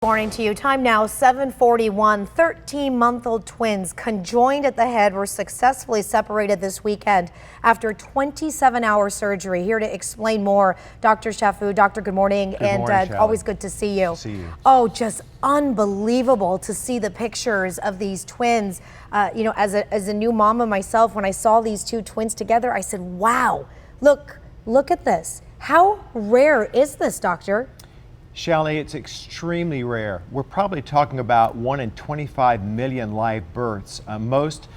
Morning to you. Time now 7:41. 13-month-old twins conjoined at the head were successfully separated this weekend after 27-hour surgery. Here to explain more, Dr. Chaffoo. Doctor, good morning. Good morning, Always good to see you. Oh, just unbelievable to see the pictures of these twins. As a new mama myself, when I saw these two twins together, I said, wow, look at this. How rare is this, doctor? Shally, it's extremely rare. We're probably talking about 1 in 25 million live births. Most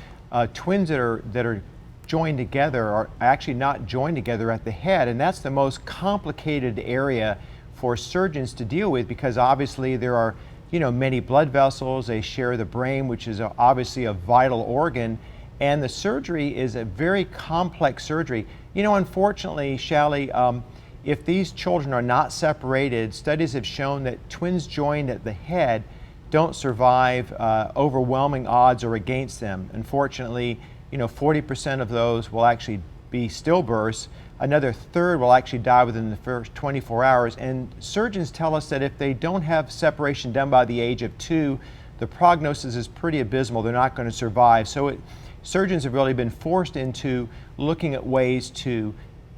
twins that are joined together are actually not joined together at the head, and that's the most complicated area for surgeons to deal with because obviously there are many blood vessels. They share the brain, which is obviously a vital organ, and the surgery is a very complex surgery. Unfortunately, Shally, if these children are not separated, studies have shown that twins joined at the head don't survive. Overwhelming odds are against them. Unfortunately, 40% of those will actually be stillbirths. Another third will actually die within the first 24 hours. And surgeons tell us that if they don't have separation done by the age of 2, the prognosis is pretty abysmal. They're not going to survive. So surgeons have really been forced into looking at ways to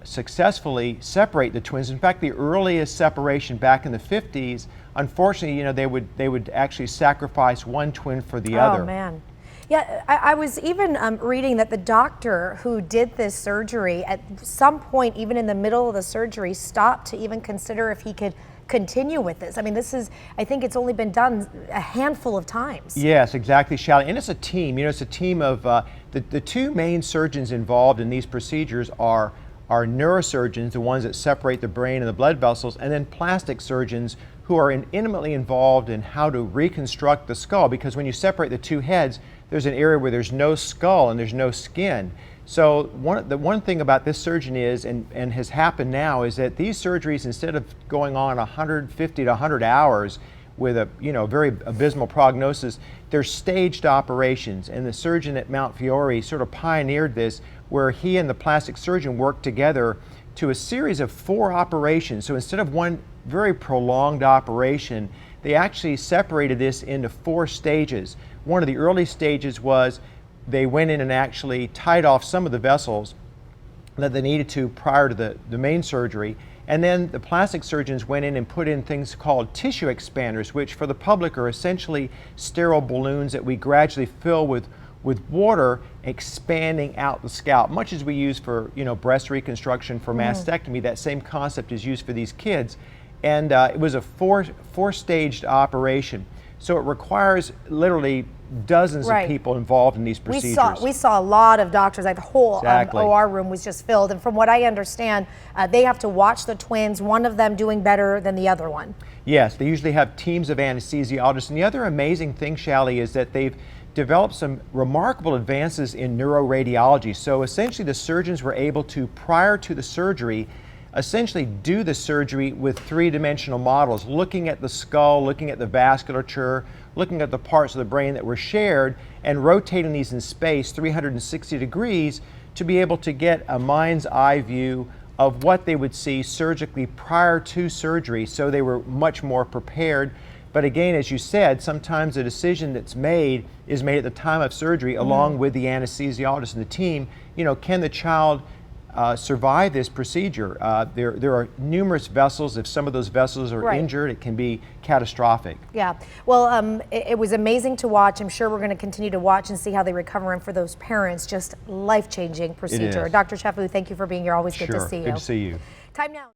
successfully separate the twins. In fact, the earliest separation back in the 50s, unfortunately, they would actually sacrifice one twin for the other. Oh man. Yeah, I was even reading that the doctor who did this surgery at some point, even in the middle of the surgery, stopped to even consider if he could continue with this. I mean, I think it's only been done a handful of times. Yes, exactly, Shally. And it's a team. It's a team of the two main surgeons involved in these procedures are neurosurgeons, the ones that separate the brain and the blood vessels, and then plastic surgeons who are intimately involved in how to reconstruct the skull, because when you separate the two heads, there's an area where there's no skull and there's no skin. So the one thing about this surgeon is, and has happened now, is that these surgeries, instead of going on 150 to 100 hours with a very abysmal prognosis, they're staged operations, and the surgeon at Mount Fiore sort of pioneered this, where he and the plastic surgeon worked together to a series of 4 operations. So instead of one very prolonged operation, they actually separated this into 4 stages. One of the early stages was they went in and actually tied off some of the vessels that they needed to prior to the main surgery. And then the plastic surgeons went in and put in things called tissue expanders, which for the public are essentially sterile balloons that we gradually fill with water, expanding out the scalp, much as we use for breast reconstruction for mastectomy. That same concept is used for these kids. And it was a four-staged operation. So it requires literally dozens of people involved in these procedures. We saw a lot of doctors. Like the whole OR room was just filled. And from what I understand, they have to watch the twins, one of them doing better than the other one. Yes, they usually have teams of anesthesiologists. And the other amazing thing, Shally, is that they've developed some remarkable advances in neuroradiology. So essentially the surgeons were able to, prior to the surgery, essentially do the surgery with 3-dimensional models, looking at the skull, looking at the vasculature, looking at the parts of the brain that were shared, and rotating these in space 360 degrees to be able to get a mind's eye view of what they would see surgically prior to surgery, so they were much more prepared. But again, as you said, sometimes the decision that's made is made at the time of surgery along with the anesthesiologist and the team. Can the child survive this procedure? There are numerous vessels. If some of those vessels are injured, it can be catastrophic. Yeah, well, it was amazing to watch. I'm sure we're going to continue to watch and see how they recover. And for those parents, just life-changing procedure. Dr. Chaffoo, thank you for being here. Always good to see you. Good to see you. Time now.